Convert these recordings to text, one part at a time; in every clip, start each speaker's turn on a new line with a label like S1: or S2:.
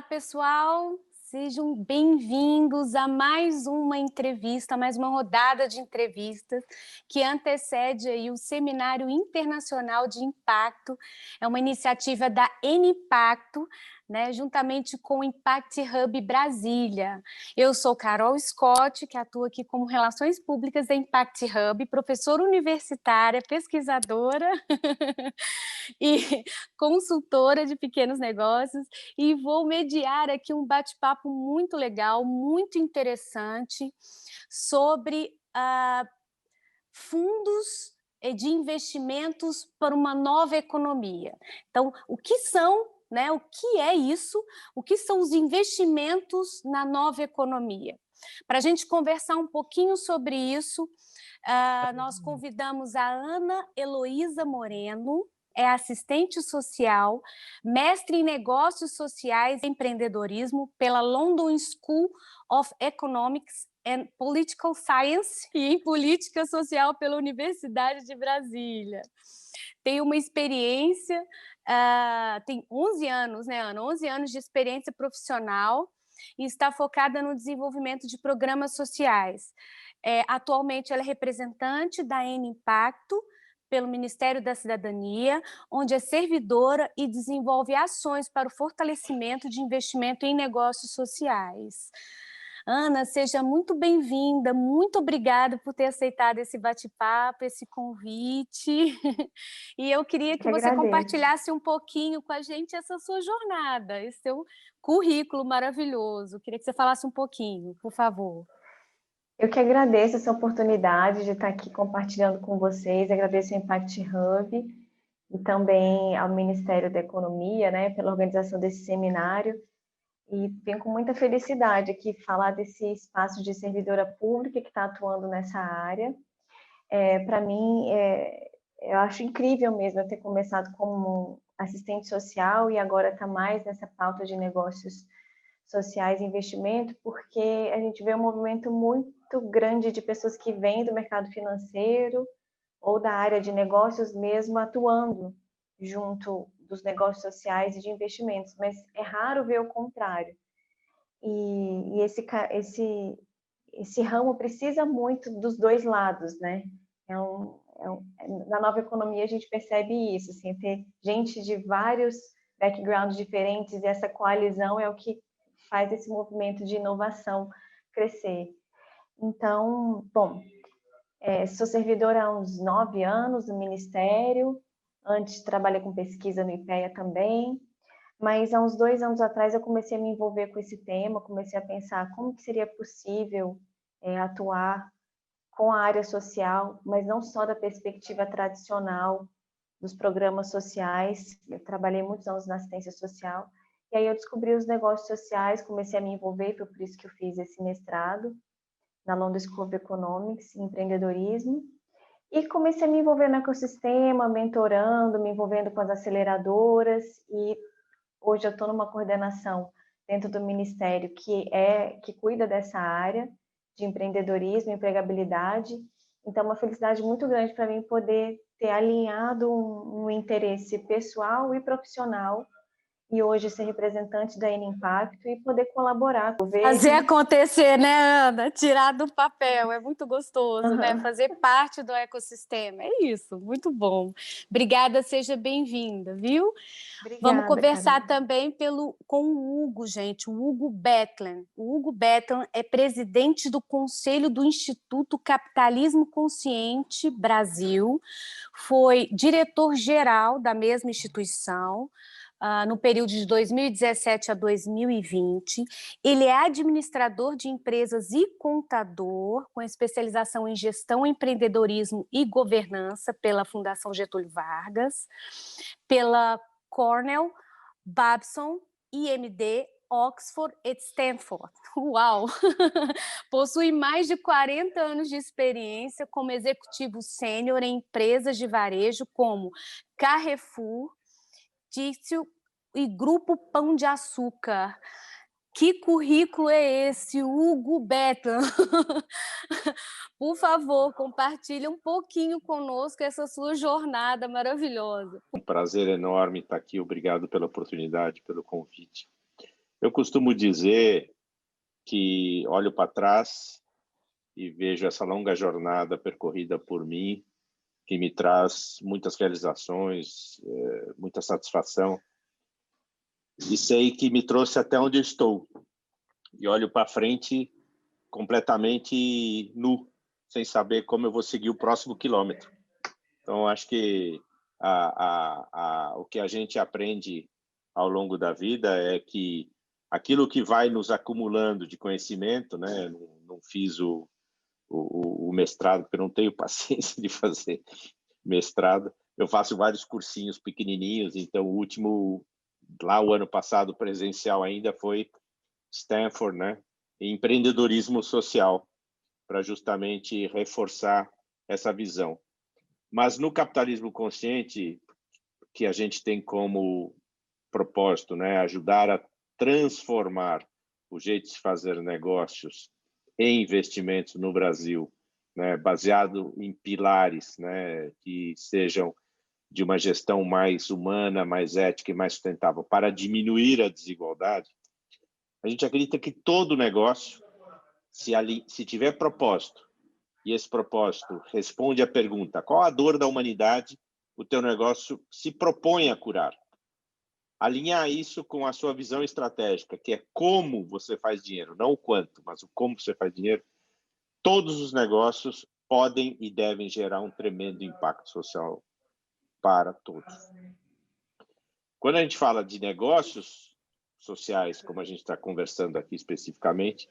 S1: Olá, pessoal! Sejam bem-vindos a mais uma entrevista, mais uma rodada de entrevistas que antecede aí o Seminário Internacional de Impacto. É uma iniciativa da N-Impacto, né, juntamente com o Impact Hub Brasília. Eu sou Carol Scott, que atua aqui como Relações Públicas da Impact Hub, professora universitária, pesquisadora e consultora de pequenos negócios, e vou mediar aqui um bate-papo muito legal, muito interessante, sobre fundos de investimentos para uma nova economia. Então, o que são, né, o que é isso? O que são os investimentos na nova economia? Para a gente conversar um pouquinho sobre isso, nós convidamos a Ana Heloísa Moreno, é assistente social, mestre em negócios sociais e empreendedorismo pela London School of Economics and Political Science e em política social pela Universidade de Brasília. Tem uma experiência, tem 11 anos, né, Ana? 11 anos de experiência profissional e está focada no desenvolvimento de programas sociais. Atualmente, ela é representante da N-Impacto pelo Ministério da Cidadania, onde é servidora e desenvolve ações para o fortalecimento de investimento em negócios sociais. Ana, seja muito bem-vinda, muito obrigada por ter aceitado esse bate-papo, esse convite. E eu queria que
S2: Eu
S1: você
S2: agradeço.
S1: compartilhasse um pouquinho com a gente essa sua jornada, esse seu currículo maravilhoso. Queria que você falasse um pouquinho, por favor.
S2: Eu que agradeço essa oportunidade de estar aqui compartilhando com vocês, agradeço ao Impact Hub e também ao Ministério da Economia, né, pela organização desse seminário, e venho com muita felicidade aqui falar desse espaço de servidora pública que está atuando nessa área. Para mim, eu acho incrível mesmo eu ter começado como assistente social e agora estar mais nessa pauta de negócios sociais e investimento, porque a gente vê um movimento muito grande de pessoas que vêm do mercado financeiro ou da área de negócios mesmo atuando junto dos negócios sociais e de investimentos, mas é raro ver o contrário. E esse ramo precisa muito dos dois lados, né? Na nova economia a gente percebe isso, assim, ter gente de vários backgrounds diferentes e essa coalizão é o que faz esse movimento de inovação crescer. Então, bom, sou servidora há uns 9 anos no Ministério, antes trabalhei com pesquisa no IPEA também, mas há uns 2 anos atrás eu comecei a me envolver com esse tema, comecei a pensar como que seria possível atuar com a área social, mas não só da perspectiva tradicional dos programas sociais. Eu trabalhei muitos anos na assistência social, e aí eu descobri os negócios sociais, comecei a me envolver, foi por isso que eu fiz esse mestrado na London School of Economics, em empreendedorismo, e comecei a me envolver no ecossistema, mentorando, me envolvendo com as aceleradoras, e hoje eu estou numa coordenação dentro do Ministério que cuida dessa área de empreendedorismo e empregabilidade. Então, é uma felicidade muito grande para mim poder ter alinhado um interesse pessoal e profissional e hoje ser representante da N-Impacto e poder colaborar com o
S1: Fazer
S2: governo.
S1: acontecer, né, Ana? Tirar do papel, é muito gostoso, né?
S2: Uhum.
S1: Fazer parte do ecossistema, é isso, muito bom. Obrigada, seja bem-vinda, viu? Vamos
S2: Obrigada,
S1: conversar
S2: Carol.
S1: também com o Hugo, gente, o Hugo Betlen. O Hugo Betlen é presidente do Conselho do Instituto Capitalismo Consciente Brasil, foi diretor-geral da mesma instituição, no período de 2017 a 2020. Ele é administrador de empresas e contador, com especialização em gestão, empreendedorismo e governança pela Fundação Getúlio Vargas, pela Cornell, Babson, IMD, Oxford e Stanford. Uau! Possui mais de 40 anos de experiência como executivo sênior em empresas de varejo como Carrefour, Dício e Grupo Pão de Açúcar. Que currículo é esse, Hugo Betlen? Por favor, compartilhe um pouquinho conosco essa sua jornada maravilhosa.
S3: Um prazer enorme estar aqui, obrigado pela oportunidade, pelo convite. Eu costumo dizer que olho para trás e vejo essa longa jornada percorrida por mim, que me traz muitas realizações, muita satisfação, e sei que me trouxe até onde eu estou. E olho para frente completamente nu, sem saber como eu vou seguir o próximo quilômetro. Então, acho que o que a gente aprende ao longo da vida é que aquilo que vai nos acumulando de conhecimento, né? Não fiz o mestrado, porque eu não tenho paciência de fazer mestrado. Eu faço vários cursinhos pequenininhos, então o último, lá o ano passado, presencial ainda, foi Stanford, né? Empreendedorismo social, para justamente reforçar essa visão. Mas no capitalismo consciente, que a gente tem como propósito, né, ajudar a transformar o jeito de se fazer negócios e investimentos no Brasil, né, baseado em pilares, né, que sejam de uma gestão mais humana, mais ética e mais sustentável, para diminuir a desigualdade, a gente acredita que todo negócio, se tiver propósito, e esse propósito responde à pergunta: qual a dor da humanidade o teu negócio se propõe a curar? Alinhar isso com a sua visão estratégica, que é como você faz dinheiro, não o quanto, mas o como você faz dinheiro. Todos os negócios podem e devem gerar um tremendo impacto social para todos. Quando a gente fala de negócios sociais, como a gente está conversando aqui especificamente,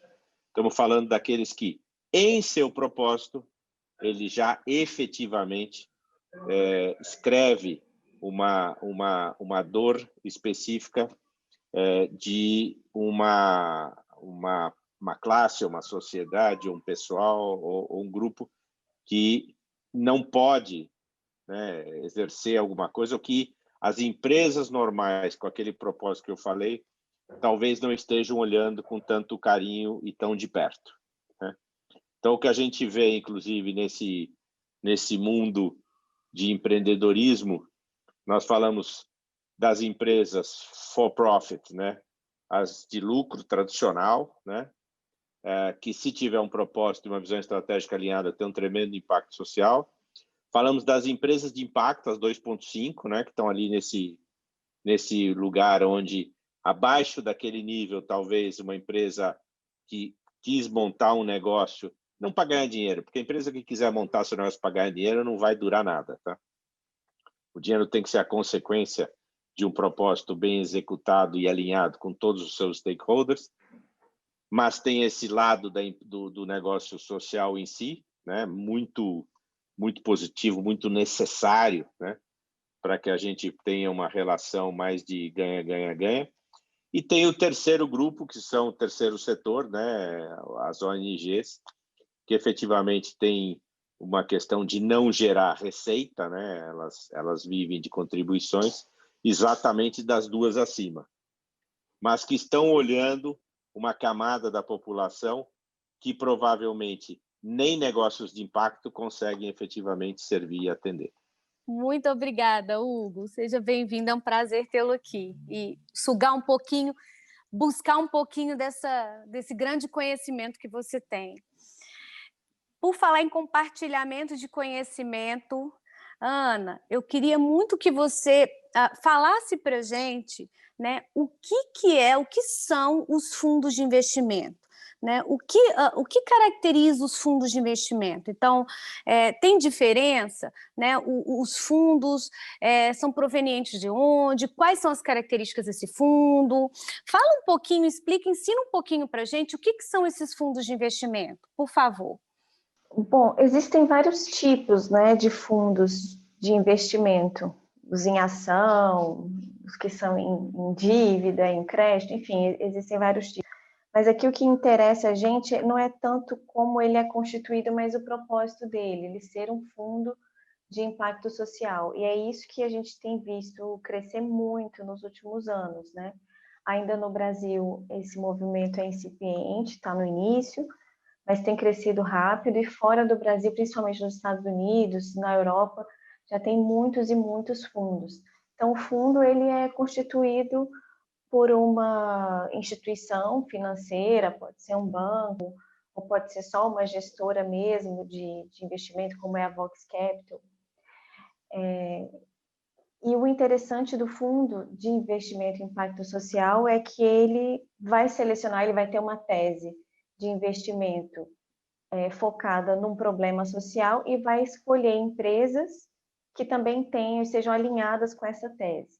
S3: estamos falando daqueles que, em seu propósito, ele já efetivamente escreve uma dor específica de uma classe, uma sociedade, um pessoal ou um grupo que não pode, né, exercer alguma coisa, ou que as empresas normais, com aquele propósito que eu falei, talvez não estejam olhando com tanto carinho e tão de perto, né? Então, o que a gente vê, inclusive, nesse mundo de empreendedorismo, nós falamos das empresas for profit, né? As de lucro tradicional, né? Que se tiver um propósito e uma visão estratégica alinhada, tem um tremendo impacto social. Falamos das empresas de impacto, as 2.5, né? Que estão ali nesse lugar onde, abaixo daquele nível, talvez uma empresa que quis montar um negócio, não para ganhar dinheiro, porque a empresa que quiser montar seu negócio para ganhar dinheiro não vai durar nada, tá? O dinheiro tem que ser a consequência de um propósito bem executado e alinhado com todos os seus stakeholders, mas tem esse lado do negócio social em si, né? Muito positivo, muito necessário, né? Para que a gente tenha uma relação mais de ganha-ganha-ganha. E tem o terceiro grupo, que são o terceiro setor, né? As ONGs, que efetivamente tem uma questão de não gerar receita, né? Elas vivem de contribuições, exatamente das duas acima, mas que estão olhando uma camada da população que provavelmente nem negócios de impacto conseguem efetivamente servir e atender.
S1: Muito obrigada, Hugo. Seja bem-vindo, é um prazer tê-lo aqui. E sugar um pouquinho, buscar um pouquinho desse grande conhecimento que você tem. Por falar em compartilhamento de conhecimento, Ana, eu queria muito que você falasse para a gente, né, o que são os fundos de investimento, né? O que caracteriza os fundos de investimento? Então, tem diferença, né? Os fundos são provenientes de onde? Quais são as características desse fundo? Fala um pouquinho, explica, ensina um pouquinho para a gente o que são esses fundos de investimento, por favor.
S2: Bom, existem vários tipos, né, de fundos de investimento, os em ação, os que são em dívida, em crédito, enfim, existem vários tipos. Mas aqui o que interessa a gente não é tanto como ele é constituído, mas o propósito dele, ele ser um fundo de impacto social. E é isso que a gente tem visto crescer muito nos últimos anos, né? Ainda no Brasil, esse movimento é incipiente, está no início, mas tem crescido rápido, e fora do Brasil, principalmente nos Estados Unidos, na Europa, já tem muitos e muitos fundos. Então, o fundo ele é constituído por uma instituição financeira, pode ser um banco, ou pode ser só uma gestora mesmo de investimento, como é a Vox Capital. E o interessante do fundo de investimento em impacto social é que ele vai selecionar, ele vai ter uma tese de investimento focada num problema social e vai escolher empresas que também tenham, sejam alinhadas com essa tese.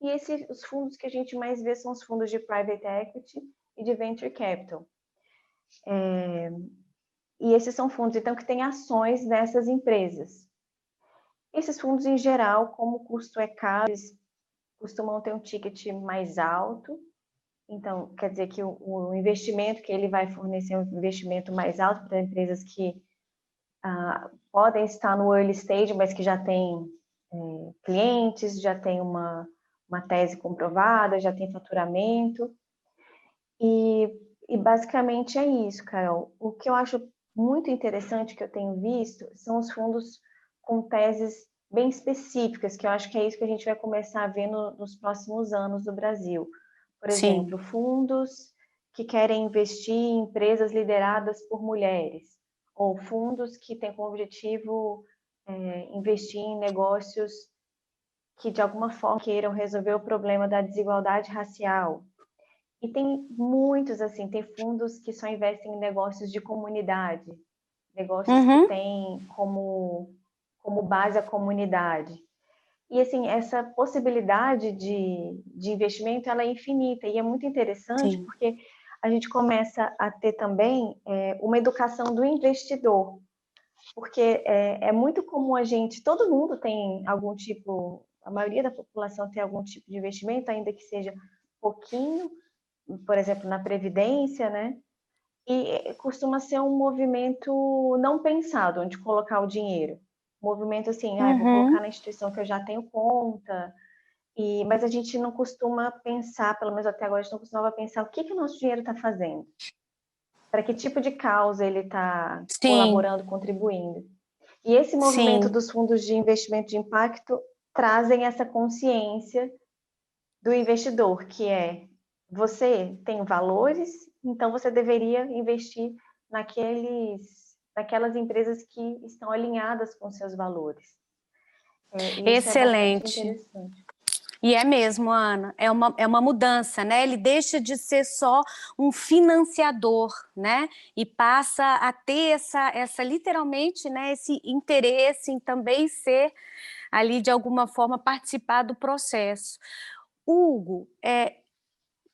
S2: E os fundos que a gente mais vê são os fundos de private equity e de venture capital. E esses são fundos, então, que têm ações nessas empresas. Esses fundos, em geral, como o custo é caro, eles costumam ter um ticket mais alto. Então, quer dizer que o investimento que ele vai fornecer é um investimento mais alto para empresas que podem estar no early stage, mas que já têm clientes, já têm uma tese comprovada, já tem faturamento. E basicamente é isso, Carol. O que eu acho muito interessante que eu tenho visto são os fundos com teses bem específicas, que eu acho que é isso que a gente vai começar a ver nos próximos anos no Brasil. Por exemplo, fundos que querem investir em empresas lideradas por mulheres, ou fundos que têm como objetivo investir em negócios que, de alguma forma, queiram resolver o problema da desigualdade racial. E tem muitos, assim, tem fundos que só investem em negócios de comunidade, negócios que têm como base a comunidade. E, assim, essa possibilidade de investimento, ela é infinita, e é muito interessante porque a gente começa a ter também uma educação do investidor, porque é muito comum todo mundo tem algum tipo, a maioria da população tem algum tipo de investimento, ainda que seja pouquinho, por exemplo, na Previdência, né? E costuma ser um movimento não pensado, onde colocar o dinheiro. Um movimento assim, vou colocar na instituição que eu já tenho conta, mas a gente não costuma pensar, pelo menos até agora, a gente não costumava pensar o que o nosso dinheiro está fazendo. Para que tipo de causa ele está colaborando, contribuindo. E esse movimento dos fundos de investimento de impacto trazem essa consciência do investidor, que você tem valores, então você deveria investir naquelas empresas que estão alinhadas com seus valores.
S1: Excelente.
S2: Isso é bastante interessante.
S1: E é mesmo, Ana, é uma mudança, né? Ele deixa de ser só um financiador, né? E passa a ter essa literalmente, né, esse interesse em também ser ali, de alguma forma, participar do processo. Hugo, o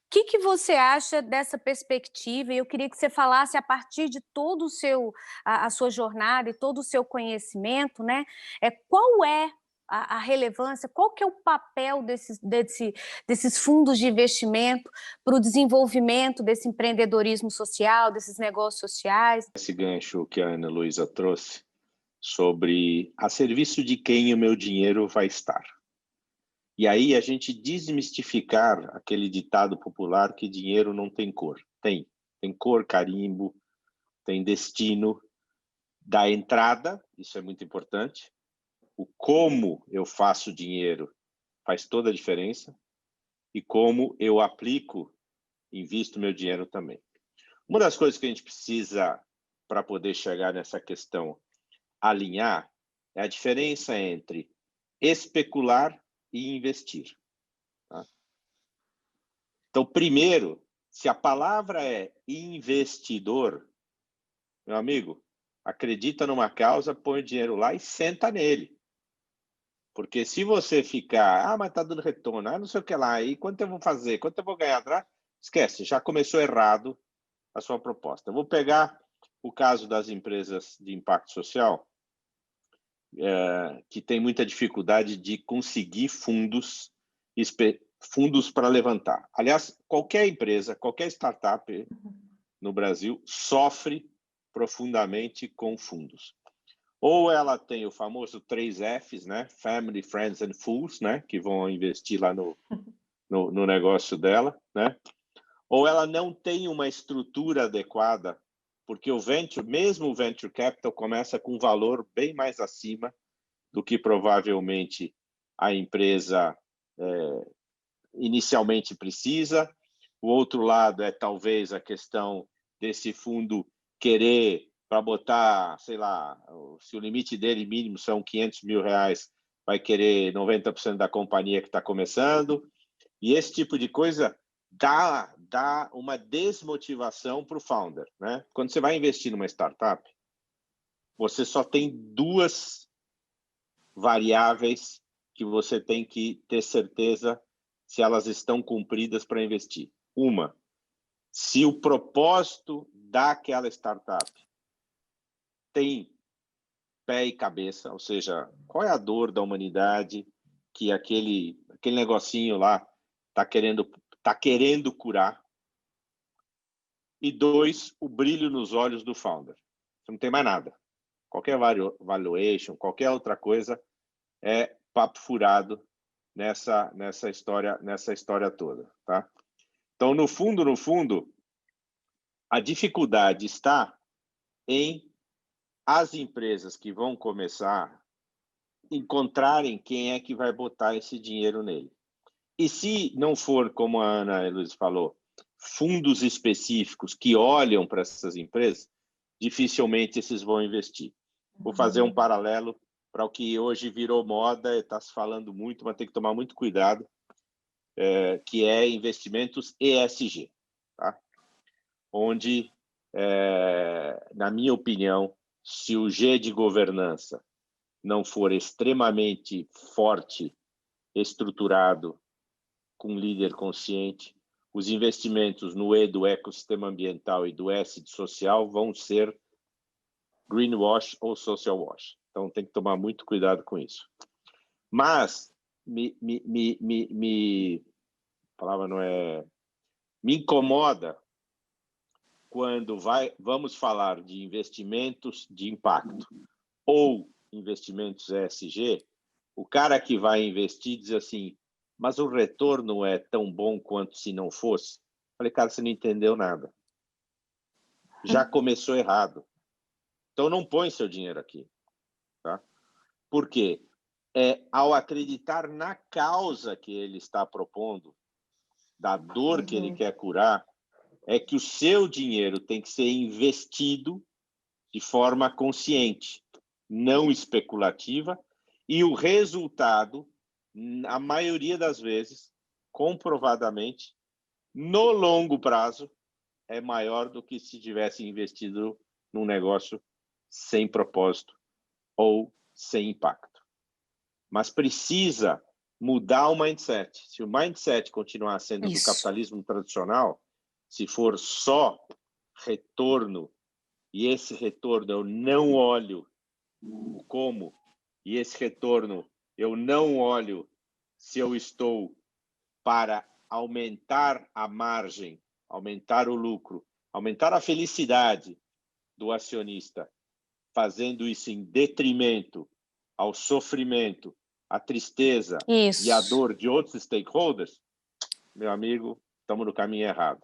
S1: que você acha dessa perspectiva? E eu queria que você falasse, a partir de todo a sua jornada e todo o seu conhecimento, né? Qual é a relevância, qual que é o papel desses fundos de investimento para o desenvolvimento desse empreendedorismo social, desses negócios sociais?
S3: Esse gancho que a Ana Luísa trouxe sobre a serviço de quem o meu dinheiro vai estar. E aí a gente desmistificar aquele ditado popular que dinheiro não tem cor. Tem cor, carimbo, tem destino da entrada, isso é muito importante. O como eu faço dinheiro faz toda a diferença, e como eu aplico, invisto meu dinheiro também. Uma das coisas que a gente precisa, para poder chegar nessa questão, alinhar, é a diferença entre especular e investir. Tá? Então, primeiro, se a palavra é investidor, meu amigo, acredita numa causa, põe o dinheiro lá e senta nele. Porque se você ficar, mas tá dando retorno, não sei o que lá, e quanto eu vou fazer, quanto eu vou ganhar atrás, esquece, já começou errado a sua proposta. Eu vou pegar o caso das empresas de impacto social, que tem muita dificuldade de conseguir fundos para levantar. Aliás, qualquer empresa, qualquer startup no Brasil sofre profundamente com fundos. Ou ela tem o famoso 3Fs, né? Family, Friends and Fools, né? Que vão investir lá no negócio dela, né? Ou ela não tem uma estrutura adequada, porque mesmo o venture capital começa com um valor bem mais acima do que provavelmente a empresa inicialmente precisa. O outro lado é talvez a questão desse fundo querer para botar, sei lá, se o limite dele mínimo são R$500 mil, vai querer 90% da companhia que está começando. E esse tipo de coisa dá uma desmotivação para o founder, né? Quando você vai investir numa startup, você só tem duas variáveis que você tem que ter certeza se elas estão cumpridas para investir. Uma, se o propósito daquela startup tem pé e cabeça, ou seja, qual é a dor da humanidade que aquele negocinho lá está querendo curar. E dois, o brilho nos olhos do founder. Você não tem mais nada. Qualquer valuation, qualquer outra coisa é papo furado nessa história toda, tá? Então, no fundo, a dificuldade está em as empresas que vão começar encontrarem quem é que vai botar esse dinheiro nele. E se não for, como a Ana Luiz falou, fundos específicos que olham para essas empresas, dificilmente esses vão investir. Vou fazer um paralelo para o que hoje virou moda, está se falando muito, mas tem que tomar muito cuidado, que é investimentos ESG, tá? Onde, na minha opinião, se o G de governança não for extremamente forte, estruturado, com líder consciente, os investimentos no E do ecossistema ambiental e do S de social vão ser greenwash ou social wash. Então, tem que tomar muito cuidado com isso. Mas, a palavra não é... Me incomoda quando vamos falar de investimentos de impacto ou investimentos ESG, o cara que vai investir diz assim, mas o retorno é tão bom quanto se não fosse. Falei, cara, você não entendeu nada. Já começou errado. Então, não põe seu dinheiro aqui. Tá? Por quê? Ao acreditar na causa que ele está propondo, da dor que ele quer curar, é que o seu dinheiro tem que ser investido de forma consciente, não especulativa, e o resultado, a maioria das vezes, comprovadamente, no longo prazo, é maior do que se tivesse investido num negócio sem propósito ou sem impacto. Mas precisa mudar o mindset. Se o mindset continuar sendo do capitalismo tradicional, se for só retorno, e esse retorno eu não olho o como, e esse retorno eu não olho se eu estou para aumentar a margem, aumentar o lucro, aumentar a felicidade do acionista, fazendo isso em detrimento ao sofrimento, à tristeza e à dor de outros stakeholders, meu amigo, estamos no caminho errado.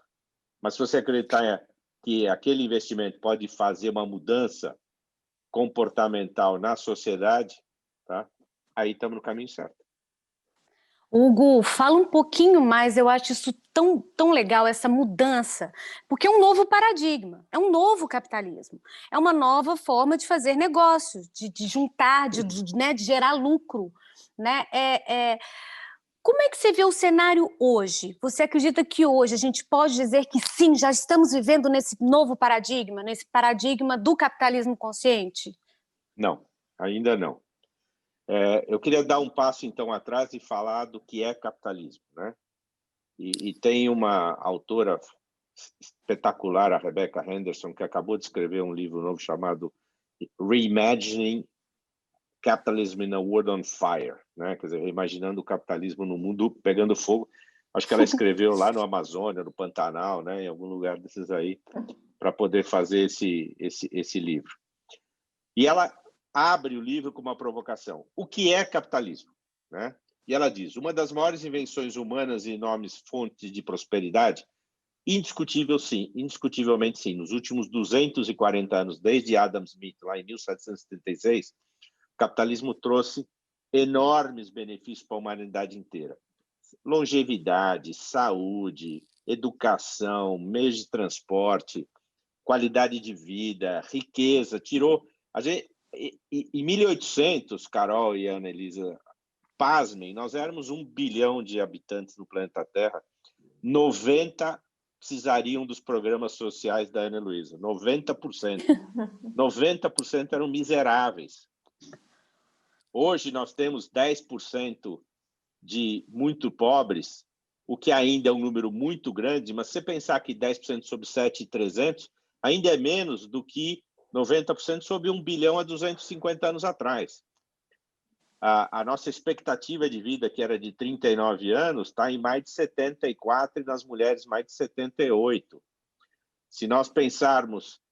S3: Mas se você acreditar que aquele investimento pode fazer uma mudança comportamental na sociedade, tá? Aí estamos no caminho certo.
S1: Hugo, fala um pouquinho mais, eu acho isso tão legal, essa mudança, porque é um novo paradigma, é um novo capitalismo, é uma nova forma de fazer negócios, de juntar, de gerar lucro, né? Como é que você vê o cenário hoje? Você acredita que hoje a gente pode dizer que sim, já estamos vivendo nesse novo paradigma, nesse paradigma do capitalismo consciente?
S3: Não, ainda não. Eu queria dar um passo, então, atrás e falar do que é capitalismo, né? E tem uma autora espetacular, a Rebecca Henderson, que acabou de escrever um livro novo chamado Reimagining Capitalism in a World on Fire, né? Quer dizer, reimaginando o capitalismo no mundo pegando fogo. Acho que ela escreveu lá no Amazônia, no Pantanal, né? Em algum lugar desses aí, para poder fazer esse livro. E ela abre o livro com uma provocação. O que é capitalismo? Né? E ela diz, uma das maiores invenções humanas e enormes fontes de prosperidade, indiscutivelmente sim, nos últimos 240 anos, desde Adam Smith, lá em 1776, o capitalismo trouxe enormes benefícios para a humanidade inteira. longevidade, saúde, educação, meios de transporte, qualidade de vida, riqueza, tirou... A gente, em 1800, Carol e Ana Elisa, pasmem, nós éramos 1 bilhão de habitantes no planeta Terra, 90 precisariam dos programas sociais da Ana Luísa, 90%. 90% eram miseráveis. Hoje nós temos 10% de muito pobres, o que ainda é um número muito grande, mas se você pensar que 10% sobre 7.300 ainda é menos do que 90% sobre 1 bilhão há 250 anos atrás. A nossa expectativa de vida, que era de 39 anos, está em mais de 74 e nas mulheres mais de 78. Se nós pensarmos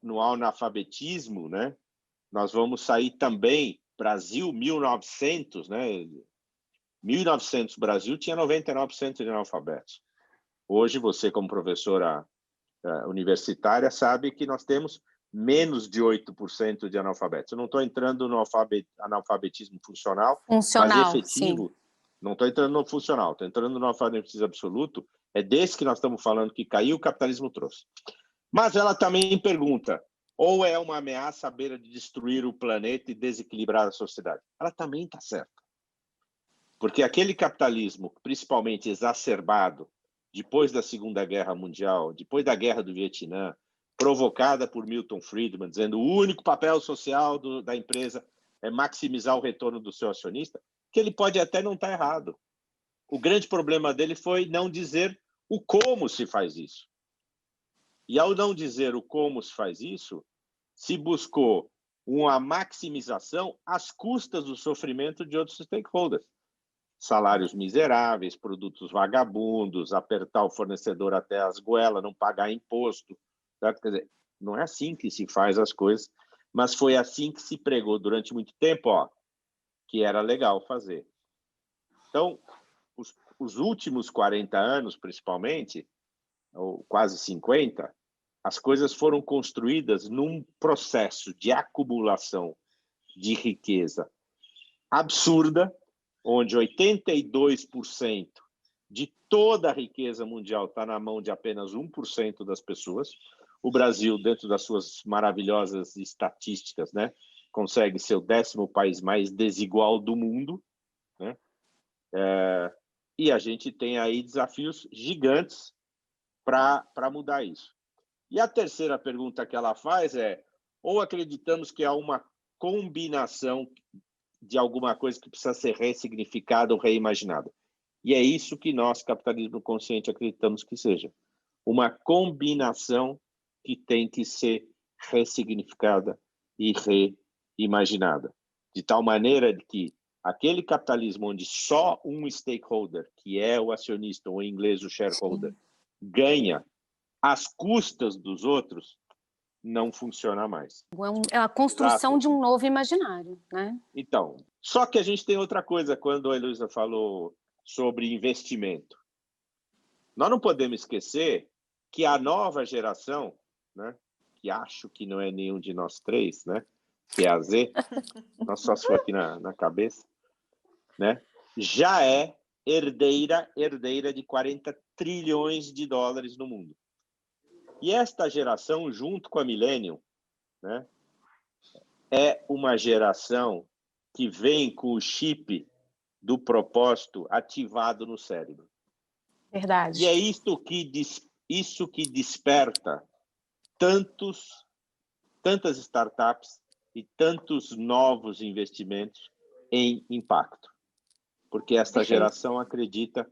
S3: no analfabetismo, né, nós vamos sair também, Brasil 1900, né, 1900 Brasil tinha 99% de analfabetos. Hoje, você como professora universitária sabe que nós temos menos de 8% de analfabetos. Eu não estou entrando no analfabetismo funcional, mas efetivo. Sim. Não estou entrando no funcional, estou entrando no analfabetismo absoluto. É desse que nós estamos falando que caiu, o capitalismo trouxe. Mas ela também pergunta, ou é uma ameaça à beira de destruir o planeta e desequilibrar a sociedade? Ela também está certa. Porque aquele capitalismo, principalmente exacerbado, depois da Segunda Guerra Mundial, depois da Guerra do Vietnã, provocada por Milton Friedman, dizendo o único papel social da empresa é maximizar o retorno do seu acionista, que ele pode até não estar errado. O grande problema dele foi não dizer o como se faz isso. E ao não dizer o como se faz isso, se buscou uma maximização às custas do sofrimento de outros stakeholders. Salários miseráveis, produtos vagabundos, apertar o fornecedor até as goelas, não pagar imposto. Quer dizer, não é assim que se faz as coisas, mas foi assim que se pregou durante muito tempo, que era legal fazer. Então, os últimos 40 anos, principalmente, ou quase 50, as coisas foram construídas num processo de acumulação de riqueza absurda, onde 82% de toda a riqueza mundial está na mão de apenas 1% das pessoas. O Brasil, dentro das suas maravilhosas estatísticas, né, consegue ser o 10º país mais desigual do mundo, né? E a gente tem aí desafios gigantes para mudar isso. E a terceira pergunta que ela faz é, ou acreditamos que há uma combinação de alguma coisa que precisa ser ressignificada ou reimaginada? E é isso que nós, capitalismo consciente, acreditamos que seja. Uma combinação que tem que ser ressignificada e reimaginada. De tal maneira que aquele capitalismo onde só um stakeholder, que é o acionista, ou em inglês o shareholder, ganha às custas dos outros, não funciona mais.
S1: É a construção de um novo imaginário, né?
S3: Então, só que a gente tem outra coisa quando a Heloísa falou sobre investimento. Nós não podemos esquecer que a nova geração, né, que acho que não é nenhum de nós três, né, que é a Z, nós só se for aqui na cabeça, né, já é herdeira de 40 trilhões de dólares no mundo. E esta geração, junto com a Millennium, né, é uma geração que vem com o chip do propósito ativado no cérebro.
S1: Verdade.
S3: E é isso que desperta tantas startups e tantos novos investimentos em impacto. Porque esta geração acredita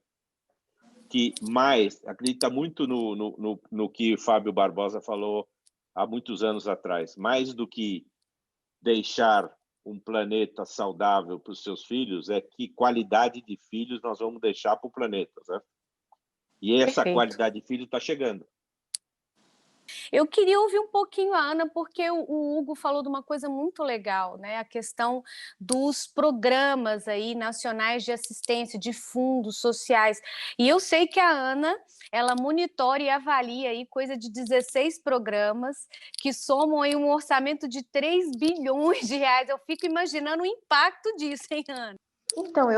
S3: muito no que o Fábio Barbosa falou há muitos anos atrás. Mais do que deixar um planeta saudável para os seus filhos, é que qualidade de filhos nós vamos deixar para o planeta, certo? E essa qualidade de filho está chegando.
S1: Eu queria ouvir um pouquinho a Ana, porque o Hugo falou de uma coisa muito legal, né? A questão dos programas aí nacionais de assistência, de fundos sociais. E eu sei que a Ana, ela monitora e avalia aí coisa de 16 programas que somam aí um orçamento de 3 bilhões de reais. Eu fico imaginando o impacto disso, hein, Ana?
S2: Então,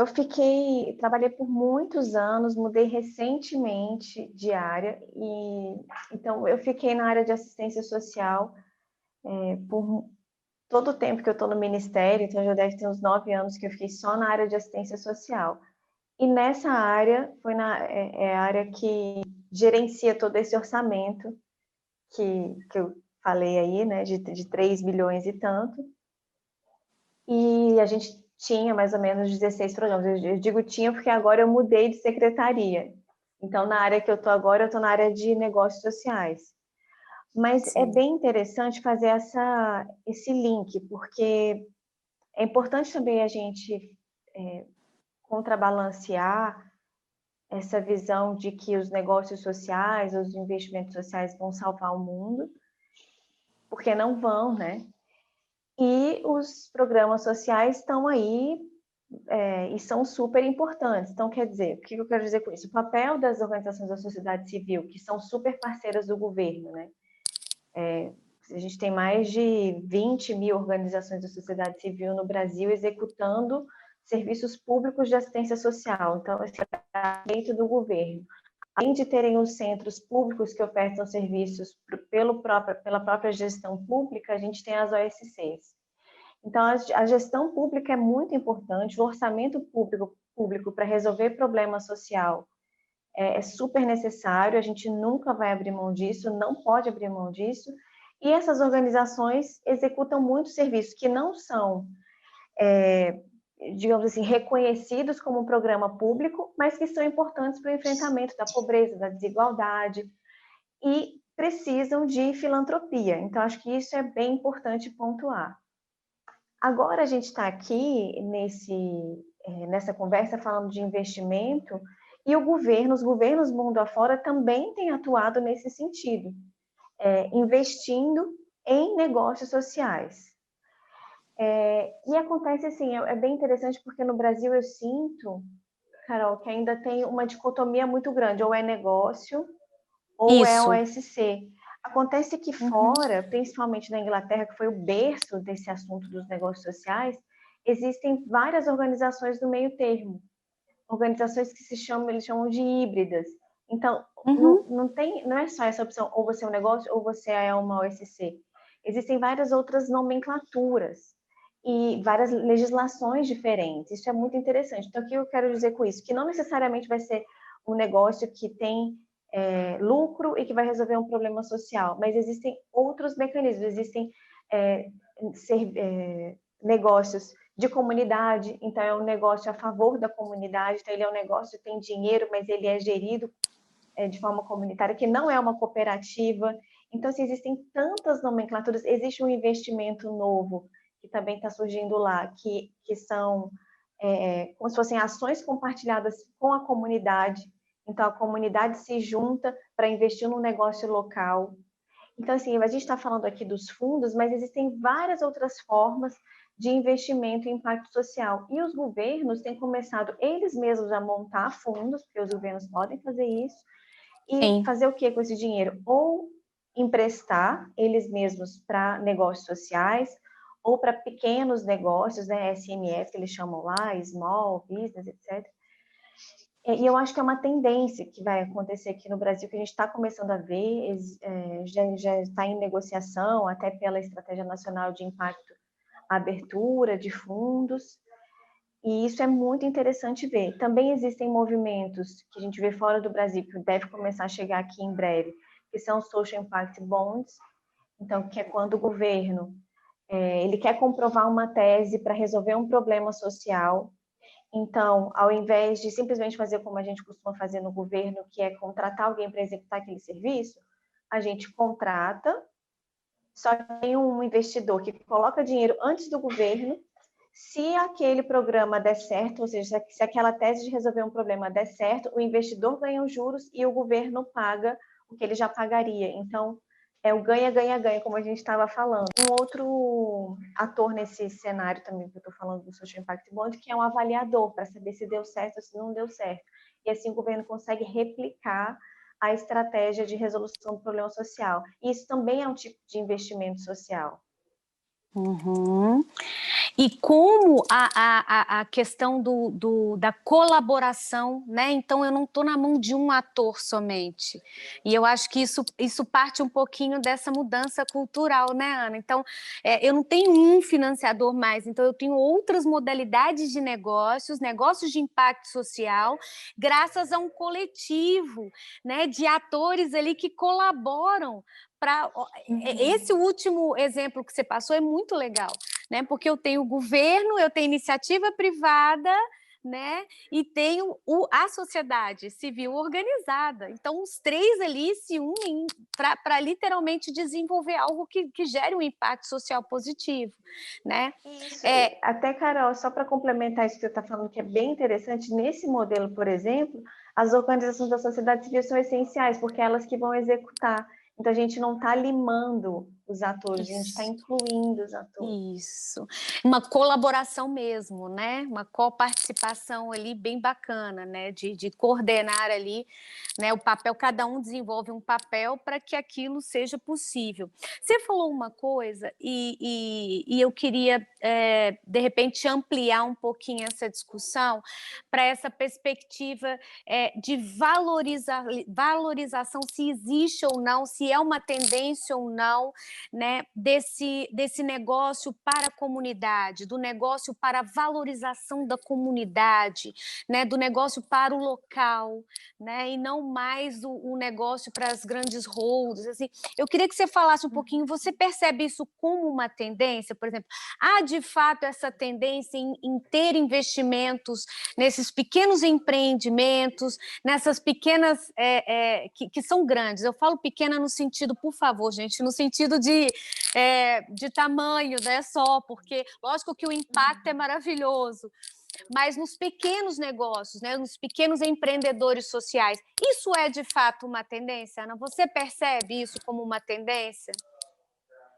S2: trabalhei por muitos anos, mudei recentemente de área, então eu fiquei na área de assistência social por todo o tempo que eu estou no Ministério, então já deve ter uns 9 anos que eu fiquei só na área de assistência social. E nessa área, é a área que gerencia todo esse orçamento que eu falei aí, né, de 3 bilhões e tanto. E a gente tinha mais ou menos 16 programas. Eu digo tinha porque agora eu mudei de secretaria. Então, na área que eu estou agora, eu estou na área de negócios sociais. Mas é
S1: Sim.
S2: bem interessante fazer esse link, porque é importante também a gente contrabalancear essa visão de que os negócios sociais, os investimentos sociais vão salvar o mundo, porque não vão, né? E os programas sociais estão aí e são super importantes. Então, quer dizer, o que eu quero dizer com isso? O papel das organizações da sociedade civil, que são super parceiras do governo, né? A gente tem mais de 20 mil organizações da sociedade civil no Brasil executando serviços públicos de assistência social. Então, esse é dentro do governo. Além de terem os centros públicos que ofertam serviços pela própria gestão pública, a gente tem as OSCs. Então, a gestão pública é muito importante, o orçamento público para resolver problema social é super necessário, a gente nunca vai abrir mão disso, não pode abrir mão disso, e essas organizações executam muitos serviços que não são, digamos assim, reconhecidos como um programa público, mas que são importantes para o enfrentamento da pobreza, da desigualdade, e precisam de filantropia. Então, acho que isso é bem importante pontuar. Agora a gente está aqui nessa conversa falando de investimento e os governos mundo afora também têm atuado nesse sentido, investindo em negócios sociais. E acontece assim, é bem interessante porque no Brasil eu sinto, Carol, que ainda tem uma dicotomia muito grande, ou é negócio ou é
S1: Isso.
S2: OSC. Acontece que
S1: Uhum.
S2: fora, principalmente na Inglaterra, que foi o berço desse assunto dos negócios sociais, existem várias organizações do meio termo, organizações que eles chamam de híbridas. Então,
S1: Uhum.
S2: não é só essa opção, ou você é um negócio ou você é uma OSC. Existem várias outras nomenclaturas e várias legislações diferentes. Isso é muito interessante. Então, o que eu quero dizer com isso? Que não necessariamente vai ser um negócio que tem lucro e que vai resolver um problema social, mas existem outros mecanismos, existem negócios de comunidade, então é um negócio a favor da comunidade, então ele é um negócio que tem dinheiro, mas ele é gerido de forma comunitária, que não é uma cooperativa. Então, se existem tantas nomenclaturas, existe um investimento novo que também está surgindo lá, que são como se fossem ações compartilhadas com a comunidade. Então, a comunidade se junta para investir num negócio local. Então, assim, a gente está falando aqui dos fundos, mas existem várias outras formas de investimento em impacto social. E os governos têm começado eles mesmos a montar fundos, porque os governos podem fazer isso, e
S1: Sim.
S2: fazer o que com esse dinheiro? Ou emprestar eles mesmos para negócios sociais, ou para pequenos negócios, né, SMEs que eles chamam lá, Small Business, etc. E eu acho que é uma tendência que vai acontecer aqui no Brasil, que a gente está começando a ver, já está em negociação, até pela Estratégia Nacional de Impacto, a abertura de fundos, e isso é muito interessante ver. Também existem movimentos que a gente vê fora do Brasil, que deve começar a chegar aqui em breve, que são Social Impact Bonds, então, que é quando o governo ele quer comprovar uma tese para resolver um problema social. Então, ao invés de simplesmente fazer como a gente costuma fazer no governo, que é contratar alguém para executar aquele serviço, a gente contrata, só que tem um investidor que coloca dinheiro antes do governo. Se aquele programa der certo, ou seja, se aquela tese de resolver um problema der certo, o investidor ganha os juros e o governo paga o que ele já pagaria. Então, é o ganha-ganha-ganha, como a gente estava falando. Um outro ator nesse cenário também, que eu estou falando do Social Impact Bond, que é um avaliador, para saber se deu certo ou se não deu certo. E assim o governo consegue replicar a estratégia de resolução do problema social. E isso também é um tipo de investimento social.
S1: Uhum. E como a questão da colaboração, né? Então, eu não estou na mão de um ator somente. E eu acho que isso parte um pouquinho dessa mudança cultural, né, Ana? Então, eu não tenho um financiador mais, então eu tenho outras modalidades de negócios, negócios de impacto social, graças a um coletivo, né, de atores ali que colaboram para... Esse último exemplo que você passou é muito legal, né? Porque eu tenho o governo, eu tenho iniciativa privada, né? E tenho a sociedade civil organizada. Então, os três ali se unem para literalmente desenvolver algo que gere um impacto social positivo, né?
S2: Isso, até, Carol, só para complementar isso que você está falando, que é bem interessante, nesse modelo, por exemplo, as organizações da sociedade civil são essenciais, porque é elas que vão executar. Então, a gente não está limando os atores, a gente está incluindo os atores.
S1: Isso, uma colaboração mesmo, né? Uma coparticipação ali bem bacana, né? De coordenar ali, né? O papel, cada um desenvolve um papel para que aquilo seja possível. Você falou uma coisa e eu queria, de repente, ampliar um pouquinho essa discussão para essa perspectiva de valorização, se existe ou não, se é uma tendência ou não, né, desse negócio para a comunidade, do negócio para a valorização da comunidade, né, do negócio para o local, né, e não mais o negócio para as grandes holdings. Assim, eu queria que você falasse um pouquinho, você percebe isso como uma tendência? Por exemplo, há de fato essa tendência em ter investimentos nesses pequenos empreendimentos, nessas pequenas, que são grandes. Eu falo pequena no sentido, por favor, gente, no sentido de tamanho, né, só, porque lógico que o impacto é maravilhoso, mas nos pequenos negócios, né, nos pequenos empreendedores sociais, isso é de fato uma tendência, Ana? Você percebe isso como uma tendência?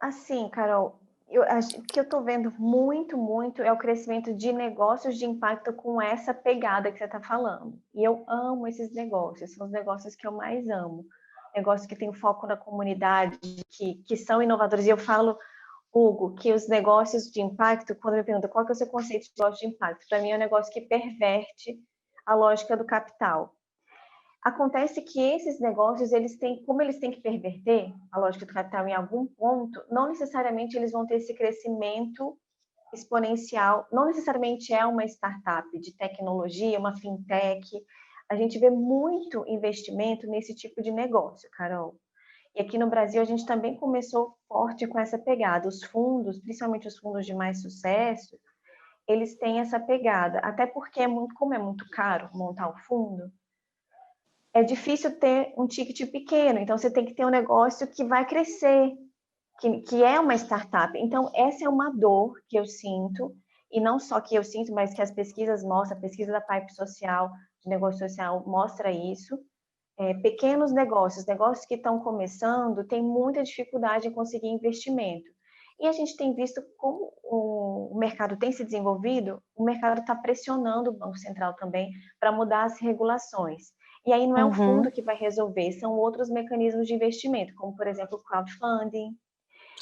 S2: Assim, Carol, o que eu estou vendo muito é o crescimento de negócios de impacto com essa pegada que você está falando. E eu amo esses negócios, são os negócios que eu mais amo. Negócios que têm foco na comunidade, que são inovadores. E eu falo, Hugo, que os negócios de impacto, quando me perguntam qual que é o seu conceito de negócio de impacto, para mim é um negócio que perverte a lógica do capital. Acontece que esses negócios, como eles têm que perverter a lógica do capital em algum ponto, não necessariamente eles vão ter esse crescimento exponencial, não necessariamente é uma startup de tecnologia, uma fintech. A gente vê muito investimento nesse tipo de negócio, Carol. E aqui no Brasil a gente também começou forte com essa pegada. Os fundos, principalmente os fundos de mais sucesso, eles têm essa pegada. Até porque, como é muito caro montar o fundo, é difícil ter um ticket pequeno, então você tem que ter um negócio que vai crescer, que é uma startup. Então, essa é uma dor que eu sinto, e não só que eu sinto, mas que as pesquisas mostram, a pesquisa da Pipe Social, de negócio social, mostra isso. Pequenos negócios que estão começando, têm muita dificuldade em conseguir investimento. E a gente tem visto como o mercado tem se desenvolvido, o mercado está pressionando o Banco Central também para mudar as regulações. E aí não é o fundo que vai resolver, são outros mecanismos de investimento, como, por exemplo, o crowdfunding,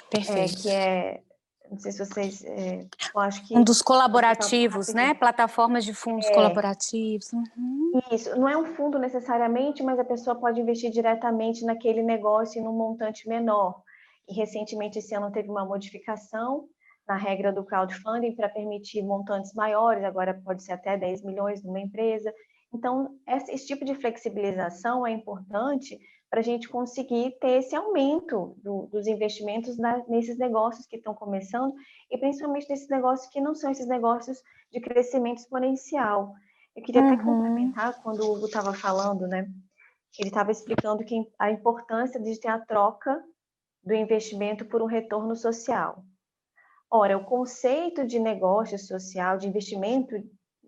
S1: Perfeito.
S2: que não sei se vocês, eu acho que...
S1: Um dos colaborativos, né? Plataformas de fundos colaborativos. Uhum.
S2: Isso, não é um fundo necessariamente, mas a pessoa pode investir diretamente naquele negócio em um montante menor. E recentemente, esse ano, teve uma modificação na regra do crowdfunding para permitir montantes maiores, agora pode ser até 10 milhões numa empresa. Então, esse tipo de flexibilização é importante para a gente conseguir ter esse aumento dos investimentos nesses negócios que estão começando, e principalmente nesses negócios que não são esses negócios de crescimento exponencial. Eu queria até complementar quando o Hugo estava falando, né? Ele estava explicando a importância de ter a troca do investimento por um retorno social. Ora, o conceito de negócio social, de investimento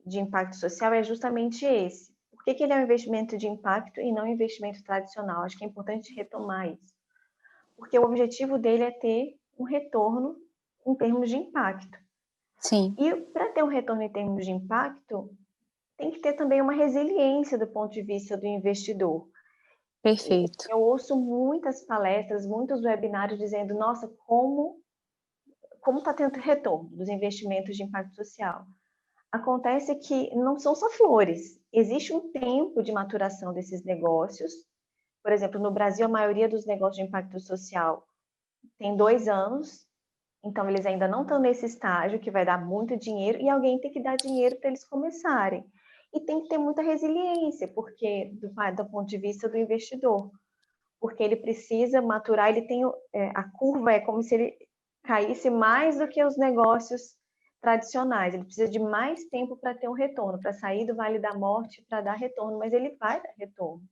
S2: de impacto social é justamente esse. Por que ele é um investimento de impacto e não um investimento tradicional? Acho que é importante retomar isso. Porque o objetivo dele é ter um retorno em termos de impacto.
S1: Sim.
S2: E para ter um retorno em termos de impacto, tem que ter também uma resiliência do ponto de vista do investidor.
S1: Perfeito.
S2: Eu ouço muitas palestras, muitos webinários dizendo, nossa, como como está tendo retorno dos investimentos de impacto social? Acontece que não são só flores, existe um tempo de maturação desses negócios. Por exemplo, no Brasil, a maioria dos negócios de impacto social tem 2 anos, então eles ainda não estão nesse estágio que vai dar muito dinheiro e alguém tem que dar dinheiro para eles começarem. E tem que ter muita resiliência, porque do ponto de vista do investidor, porque ele precisa maturar, ele tem a curva é como se ele caísse mais do que os negócios tradicionais. Ele precisa de mais tempo para ter um retorno, para sair do Vale da Morte, para dar retorno, mas ele vai dar retorno.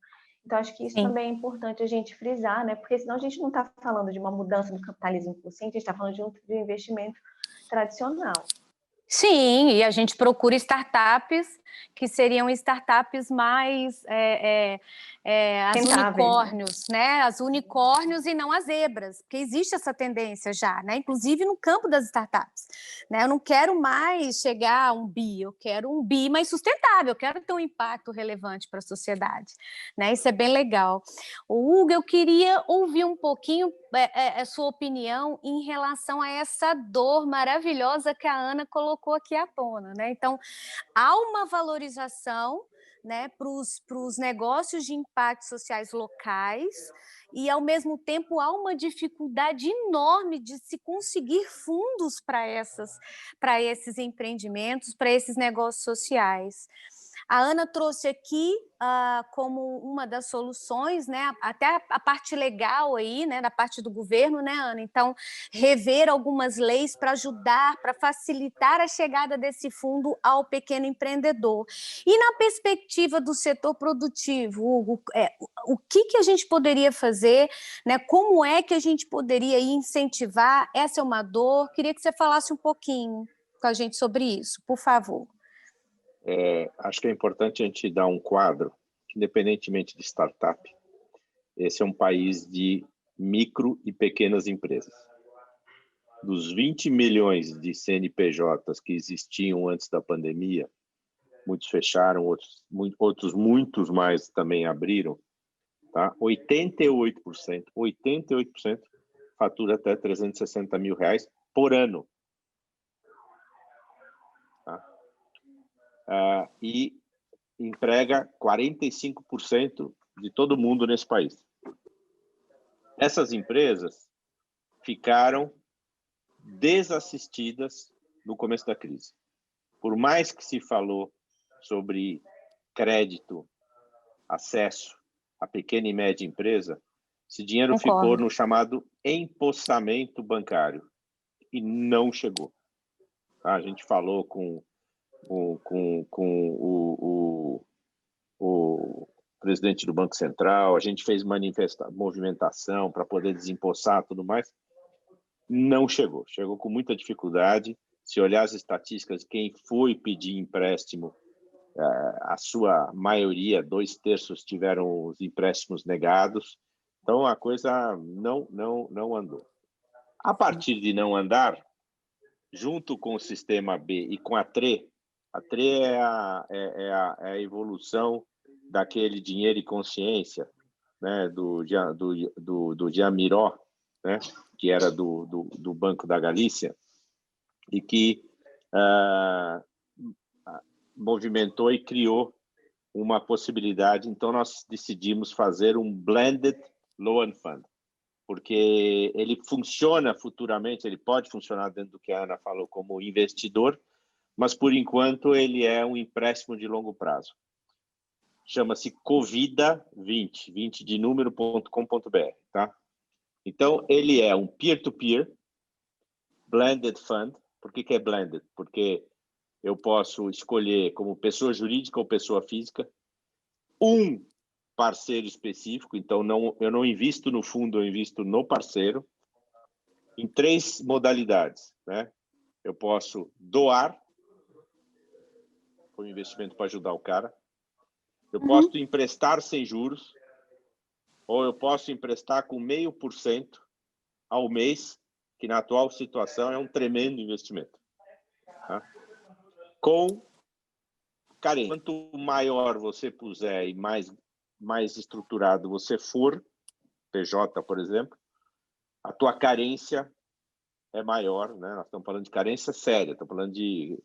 S2: Então, acho que isso
S1: Sim.
S2: também é importante a gente frisar, né? Porque senão a gente não está falando de uma mudança do capitalismo consciente, a gente está falando de um investimento tradicional.
S1: Sim, e a gente procura startups que seriam startups mais as
S2: Rentáveis,
S1: unicórnios, né? As unicórnios e não as zebras, porque existe essa tendência já, né? Inclusive no campo das startups, né? Eu não quero mais chegar a um bi, eu quero um bi mais sustentável, eu quero ter um impacto relevante para a sociedade, né? Isso é bem legal. O Hugo, eu queria ouvir um pouquinho a sua opinião em relação a essa dor maravilhosa que a Ana colocou aqui à tona, né? Então, há uma valorização, né, para os negócios de impactos sociais locais e, ao mesmo tempo, há uma dificuldade enorme de se conseguir fundos para esses empreendimentos, para esses negócios sociais. A Ana trouxe aqui como uma das soluções, né, até a parte legal aí, né, da parte do governo, né, Ana? Então, rever algumas leis para ajudar, para facilitar a chegada desse fundo ao pequeno empreendedor. E na perspectiva do setor produtivo, Hugo, o que a gente poderia fazer, né? Como é que a gente poderia incentivar? Essa é uma dor. Queria que você falasse um pouquinho com a gente sobre isso, por favor.
S3: Acho que é importante a gente dar um quadro, que, independentemente de startup, esse é um país de micro e pequenas empresas. Dos 20 milhões de CNPJs que existiam antes da pandemia, muitos fecharam, outros muitos mais também abriram, tá? 88% fatura até R$360 mil por ano. E emprega 45% de todo mundo nesse país. Essas empresas ficaram desassistidas no começo da crise. Por mais que se falou sobre crédito, acesso à pequena e média empresa, esse dinheiro ficou no chamado empossamento bancário e não chegou. A gente falou com o presidente do Banco Central, a gente fez movimentação para poder desempossar tudo mais, não chegou. Chegou com muita dificuldade. Se olhar as estatísticas, quem foi pedir empréstimo, a sua maioria, 2/3, tiveram os empréstimos negados. Então, a coisa não andou. A partir de não andar, junto com o sistema B e com a TRE é a evolução daquele dinheiro e consciência, né, do Jean Miró, né, que era do Banco da Galícia, e que movimentou e criou uma possibilidade. Então, nós decidimos fazer um Blended Loan Fund, porque ele funciona futuramente, ele pode funcionar dentro do que a Ana falou como investidor, mas, por enquanto, ele é um empréstimo de longo prazo. Chama-se Covida20, 20 de número.com.br, tá? Então, ele é um peer-to-peer, blended fund. Por que é blended? Porque eu posso escolher, como pessoa jurídica ou pessoa física, um parceiro específico. Então, eu não invisto no fundo, eu invisto no parceiro, em 3 modalidades, né? Eu posso doar, foi um investimento para ajudar o cara. Eu posso emprestar sem juros, ou eu posso emprestar com 0,5% ao mês, que na atual situação é um tremendo investimento. Tá? Com carência. Quanto maior você puser e mais estruturado você for, PJ, por exemplo, a tua carência é maior, né? Nós estamos falando de carência séria, estamos falando de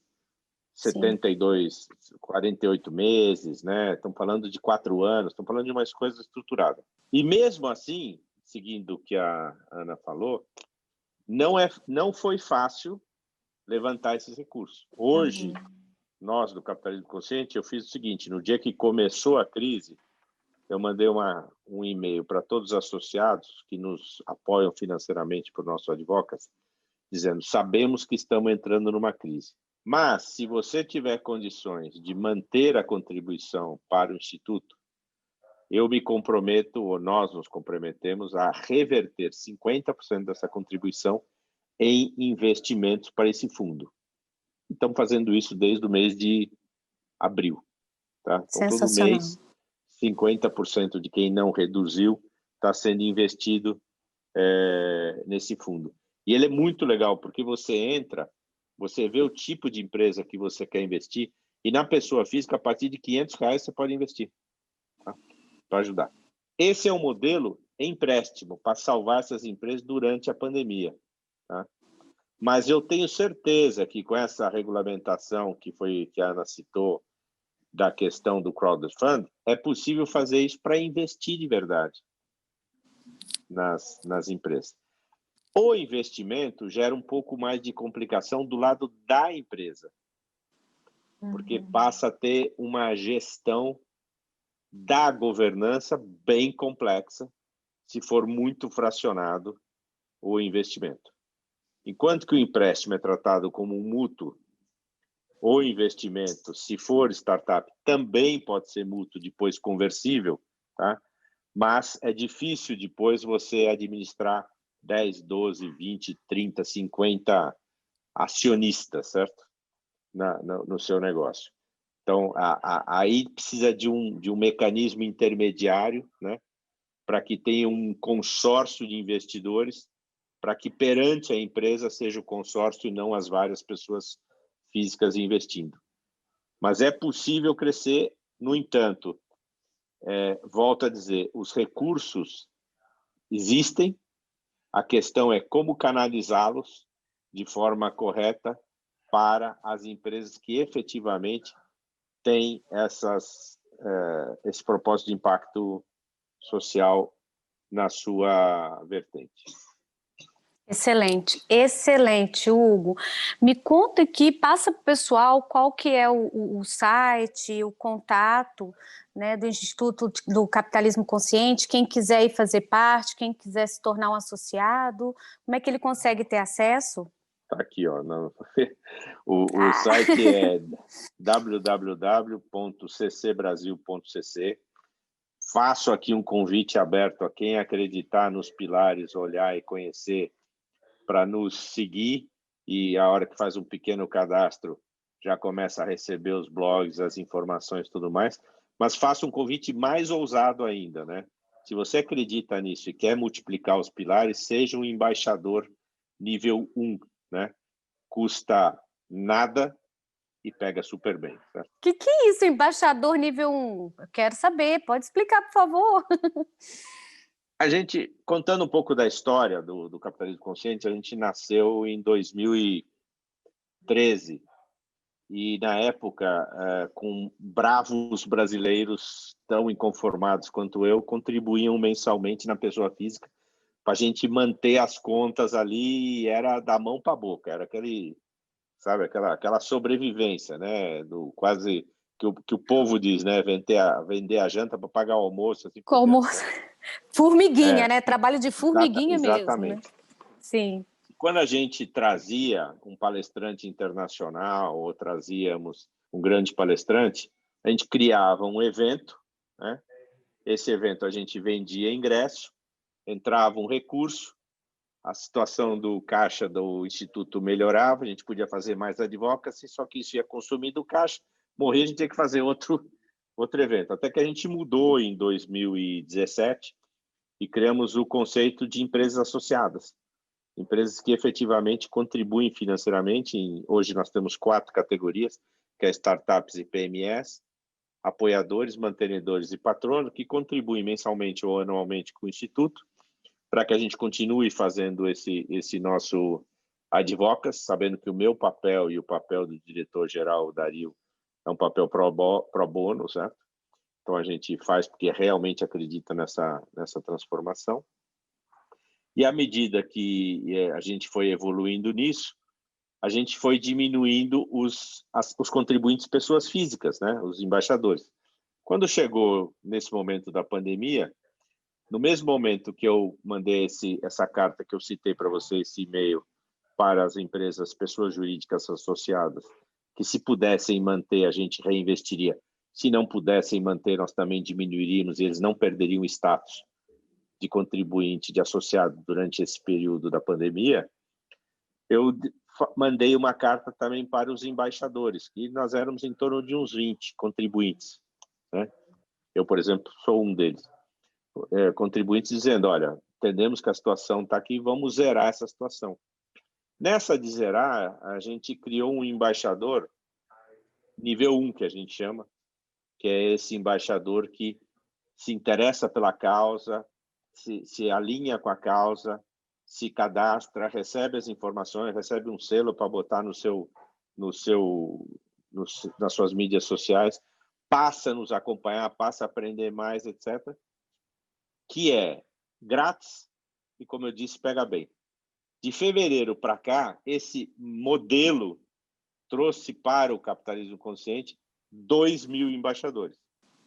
S1: Sim.
S3: 72, 48 meses, né? Estamos falando de 4 anos, estamos falando de umas coisas estruturadas. E mesmo assim, seguindo o que a Ana falou, não foi fácil levantar esses recursos. Hoje, nós do Capitalismo Consciente, eu fiz o seguinte: no dia que começou a crise, eu mandei um e-mail para todos os associados que nos apoiam financeiramente por nosso advocacy, dizendo: sabemos que estamos entrando numa crise, mas se você tiver condições de manter a contribuição para o Instituto, eu me comprometo, ou nós nos comprometemos, a reverter 50% dessa contribuição em investimentos para esse fundo. Estamos fazendo isso desde o mês de abril. Tá? Então, todo mês, 50% de quem não reduziu está sendo investido nesse fundo. E ele é muito legal, porque você entra, você vê o tipo de empresa que você quer investir, e na pessoa física, a partir de R$500 você pode investir, tá? Para ajudar. Esse é um modelo empréstimo para salvar essas empresas durante a pandemia. Tá? Mas eu tenho certeza que com essa regulamentação que a Ana citou, da questão do crowdfunding, é possível fazer isso para investir de verdade nas empresas. O investimento gera um pouco mais de complicação do lado da empresa, porque passa a ter uma gestão da governança bem complexa, se for muito fracionado o investimento. Enquanto que o empréstimo é tratado como um mútuo, o investimento, se for startup, também pode ser mútuo, depois conversível, tá? Mas é difícil depois você administrar 10, 12, 20, 30, 50 acionistas, certo? No seu negócio. Então, aí precisa de um mecanismo intermediário, né? Para que tenha um consórcio de investidores, para que perante a empresa seja o consórcio e não as várias pessoas físicas investindo. Mas é possível crescer, no entanto, volto a dizer, os recursos existem, a questão é como canalizá-los de forma correta para as empresas que efetivamente têm esse propósito de impacto social na sua vertente.
S1: Excelente, excelente, Hugo. Me conta aqui, passa para o pessoal qual que é o site, o contato, né, do Instituto do Capitalismo Consciente, quem quiser ir fazer parte, quem quiser se tornar um associado, como é que ele consegue ter acesso?
S3: Está aqui, ó. O site é www.ccbrasil.cc. Faço aqui um convite aberto a quem acreditar nos pilares, olhar e conhecer, para nos seguir, e a hora que faz um pequeno cadastro já começa a receber os blogs, as informações e tudo mais. Mas faço um convite mais ousado ainda, né? Se você acredita nisso e quer multiplicar os pilares, seja um embaixador nível 1, né? Custa nada e pega super bem. Certo?
S1: Que é isso, embaixador nível 1? Eu quero saber, pode explicar, por favor.
S3: A gente, contando um pouco da história do Capitalismo Consciente, a gente nasceu em 2013 e, na época, com bravos brasileiros tão inconformados quanto eu, contribuíam mensalmente na pessoa física para a gente manter as contas ali, e era da mão para a boca, era aquela sobrevivência, né? Quase que o povo diz, né? Vender a janta para pagar o almoço. Assim,
S1: como formiguinha, né? Trabalho de formiguinha
S3: exatamente.
S1: mesmo, né? Sim.
S3: Quando a gente trazia um palestrante internacional ou trazíamos um grande palestrante, a gente criava um evento, né? Esse evento a gente vendia ingresso, entrava um recurso, a situação do caixa do Instituto melhorava, a gente podia fazer mais advocacy, só que isso ia consumir do caixa, morrer, a gente tinha que fazer outro evento. Até que a gente mudou em 2017 e criamos o conceito de empresas associadas. Empresas que efetivamente contribuem financeiramente. Hoje nós temos 4 categorias, que é startups e PMS, apoiadores, mantenedores e patrono, que contribuem mensalmente ou anualmente com o Instituto, para que a gente continue fazendo esse nosso advocacy, sabendo que o meu papel e o papel do diretor-geral, o Dario, é um papel pro bono, certo? Então, a gente faz porque realmente acredita nessa transformação. E à medida que a gente foi evoluindo nisso, a gente foi diminuindo os contribuintes pessoas físicas, né? Os embaixadores. Quando chegou nesse momento da pandemia, no mesmo momento que eu mandei essa carta que eu citei para você, esse e-mail, para as empresas, pessoas jurídicas associadas, que se pudessem manter, a gente reinvestiria. Se não pudessem manter, nós também diminuiríamos e eles não perderiam o status de contribuinte, de associado durante esse período da pandemia. Eu mandei uma carta também para os embaixadores, que nós éramos em torno de uns 20 contribuintes, né? Eu, por exemplo, sou um deles. Contribuintes dizendo, olha, entendemos que a situação está aqui, vamos zerar essa situação. Nessa de zerar, a gente criou um embaixador, nível 1, que a gente chama, que é esse embaixador que se interessa pela causa, se alinha com a causa, se cadastra, recebe as informações, recebe um selo para botar nas suas mídias sociais, passa a nos acompanhar, passa a aprender mais, etc., que é grátis e, como eu disse, pega bem. De fevereiro para cá, esse modelo trouxe para o capitalismo consciente 2.000 embaixadores.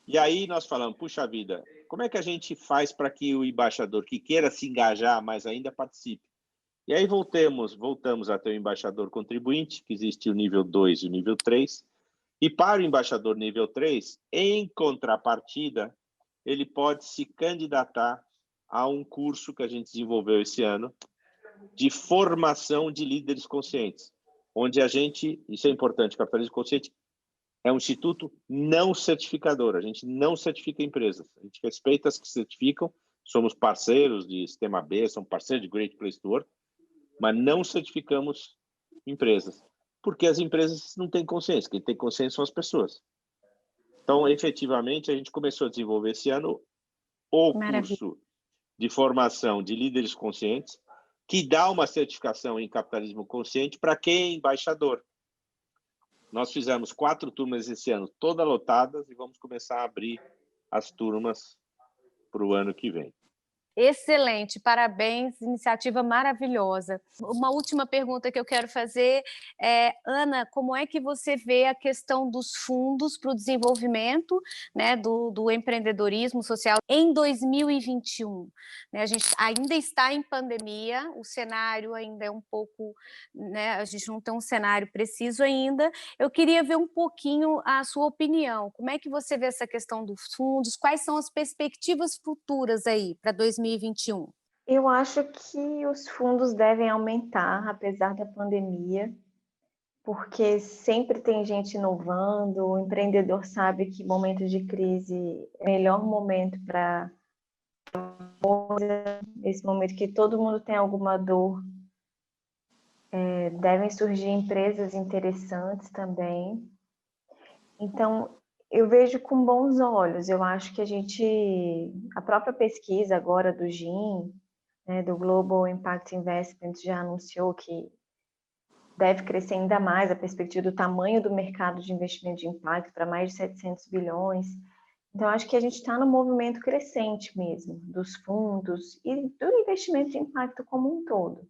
S3: E aí nós falamos, puxa vida, como é que a gente faz para que o embaixador que queira se engajar mais ainda participe? E aí voltamos a ter o embaixador contribuinte, que existe o nível 2 e o nível 3, e para o embaixador nível 3, em contrapartida, ele pode se candidatar a um curso que a gente desenvolveu esse ano, de formação de líderes conscientes, onde a gente, isso é importante, o capitalismo consciente é um instituto não certificador, a gente não certifica empresas, a gente respeita as que certificam, somos parceiros de Sistema B, somos parceiros de Great Place to Work, mas não certificamos empresas, porque as empresas não têm consciência, quem tem consciência são as pessoas. Então, efetivamente, a gente começou a desenvolver esse ano o curso de formação de líderes conscientes, que dá uma certificação em capitalismo consciente para quem é embaixador. Nós fizemos 4 turmas esse ano, todas lotadas, e vamos começar a abrir as turmas para o ano que vem.
S1: Excelente, parabéns, iniciativa maravilhosa. Uma última pergunta que eu quero fazer é, Ana, como é que você vê a questão dos fundos para o desenvolvimento, né, do empreendedorismo social em 2021? Né, a gente ainda está em pandemia, o cenário ainda é um pouco, né, a gente não tem um cenário preciso ainda. Eu queria ver um pouquinho a sua opinião. Como é que você vê essa questão dos fundos? Quais são as perspectivas futuras aí para 2021?
S2: Eu acho que os fundos devem aumentar, apesar da pandemia, porque sempre tem gente inovando, o empreendedor sabe que momentos de crise é o melhor momento para esse momento que todo mundo tem alguma dor, devem surgir empresas interessantes também. Então, eu vejo com bons olhos. Eu acho que a própria pesquisa agora do GIIN, né, do Global Impact Investments, já anunciou que deve crescer ainda mais a perspectiva do tamanho do mercado de investimento de impacto para mais de 700 bilhões. Então, acho que a gente está no movimento crescente mesmo, dos fundos e do investimento de impacto como um todo.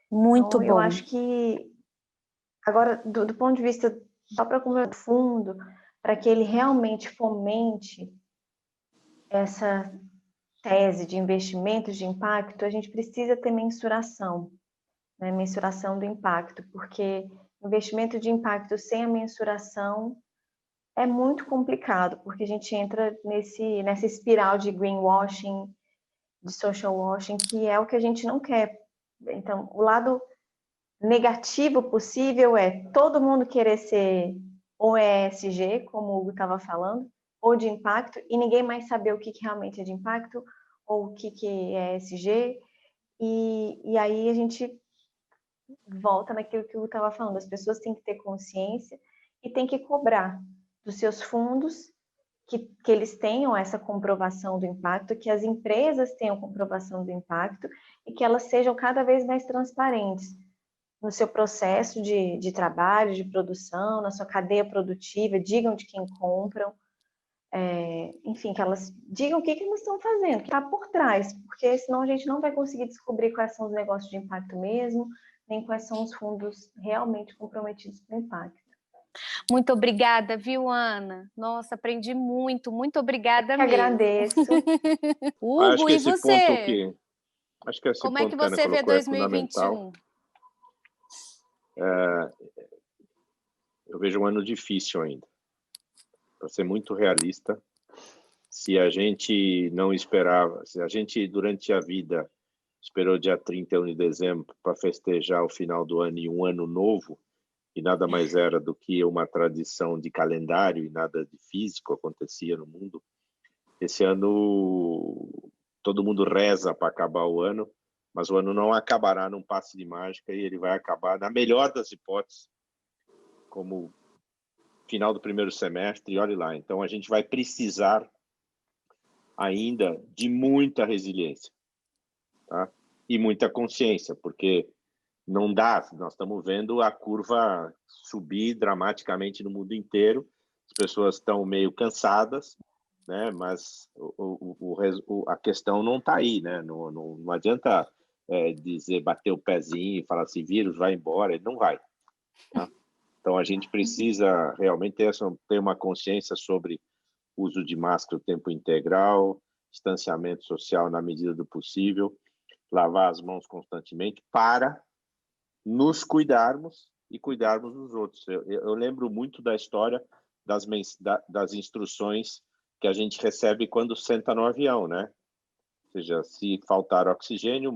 S1: Muito
S2: então,
S1: bom.
S2: Eu acho que, agora, do ponto de vista, só para conversar do fundo, para que ele realmente fomente essa tese de investimentos de impacto, a gente precisa ter mensuração, né? Mensuração do impacto, porque investimento de impacto sem a mensuração é muito complicado, porque a gente entra nessa espiral de greenwashing, de social washing, que é o que a gente não quer. Então, o lado negativo possível é todo mundo querer ser ou ESG, como o Hugo estava falando, ou de impacto, e ninguém mais saber o que realmente é de impacto, ou o que é ESG, e aí a gente volta naquilo que o Hugo estava falando, as pessoas têm que ter consciência e têm que cobrar dos seus fundos que eles tenham essa comprovação do impacto, que as empresas tenham comprovação do impacto e que elas sejam cada vez mais transparentes. no seu processo de trabalho, de produção, na sua cadeia produtiva, digam de quem compram, enfim, que elas digam o que elas estão fazendo, o que está por trás, porque senão a gente não vai conseguir descobrir quais são os negócios de impacto mesmo, nem quais são os fundos realmente comprometidos com o impacto.
S1: Muito obrigada, viu, Ana? Nossa, aprendi muito, muito obrigada mesmo.
S2: Agradeço.
S1: Hugo, e você?
S3: Acho que esse
S1: Como é que
S3: ponto que a Ana
S1: você vê
S3: colocou é
S1: 2021?
S3: Eu vejo um ano difícil ainda. Para ser muito realista, se a gente não esperava, se a gente durante a vida esperou dia 31 de dezembro para festejar o final do ano e um ano novo, e nada mais era do que uma tradição de calendário e nada de físico acontecia no mundo, esse ano todo mundo reza para acabar o ano, mas o ano não acabará num passe de mágica e ele vai acabar, na melhor das hipóteses, como final do primeiro semestre, e olhe lá. Então, a gente vai precisar ainda de muita resiliência, tá? E muita consciência, porque não dá, nós estamos vendo a curva subir dramaticamente no mundo inteiro, as pessoas estão meio cansadas, né? Mas a questão não está aí, né? Não adianta dizer, bater o pezinho e falar assim, vírus, vai embora, ele não vai, tá? Então, a gente precisa realmente ter uma consciência sobre uso de máscara o tempo integral, distanciamento social na medida do possível, lavar as mãos constantemente para nos cuidarmos e cuidarmos dos outros. Eu lembro muito da história das instruções que a gente recebe quando senta no avião, né? Ou seja, se faltar oxigênio,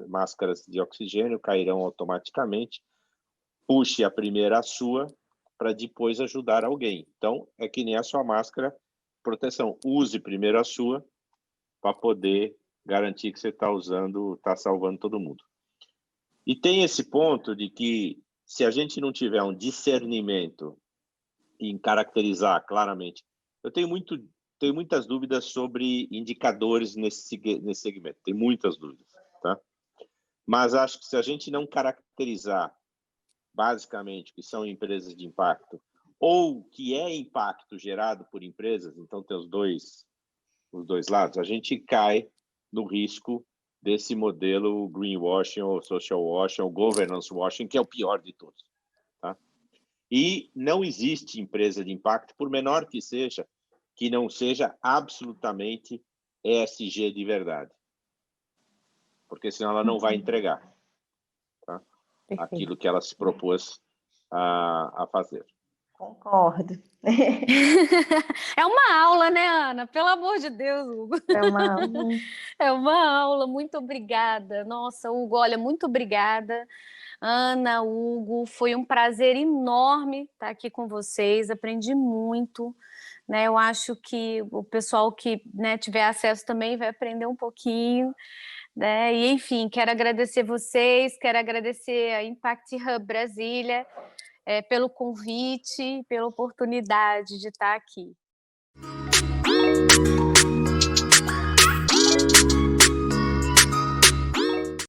S3: máscaras de oxigênio cairão automaticamente. Puxe a primeira a sua para depois ajudar alguém. Então, é que nem a sua máscara proteção. Use primeiro a sua para poder garantir que você está usando, está salvando todo mundo. E tem esse ponto de que se a gente não tiver um discernimento em caracterizar claramente, eu tenho muitas dúvidas sobre indicadores nesse segmento, tem muitas dúvidas, tá? Mas acho que se a gente não caracterizar basicamente que são empresas de impacto ou que é impacto gerado por empresas, então tem os dois lados, a gente cai no risco desse modelo greenwashing ou social washing ou governance washing, que é o pior de todos, tá? E não existe empresa de impacto, por menor que seja, que não seja absolutamente ESG de verdade, porque senão ela não vai entregar, tá? Aquilo que ela se propôs a fazer.
S2: Concordo.
S1: É uma aula, né, Ana? Pelo amor de Deus, Hugo.
S2: É uma aula.
S1: É uma aula, muito obrigada. Nossa, Hugo, olha, muito obrigada. Ana, Hugo, foi um prazer enorme estar aqui com vocês, aprendi muito, né? Eu acho que o pessoal que, né, tiver acesso também vai aprender um pouquinho, né? E, enfim, quero agradecer vocês, quero agradecer a Impact Hub Brasília, pelo convite, pela oportunidade de estar aqui.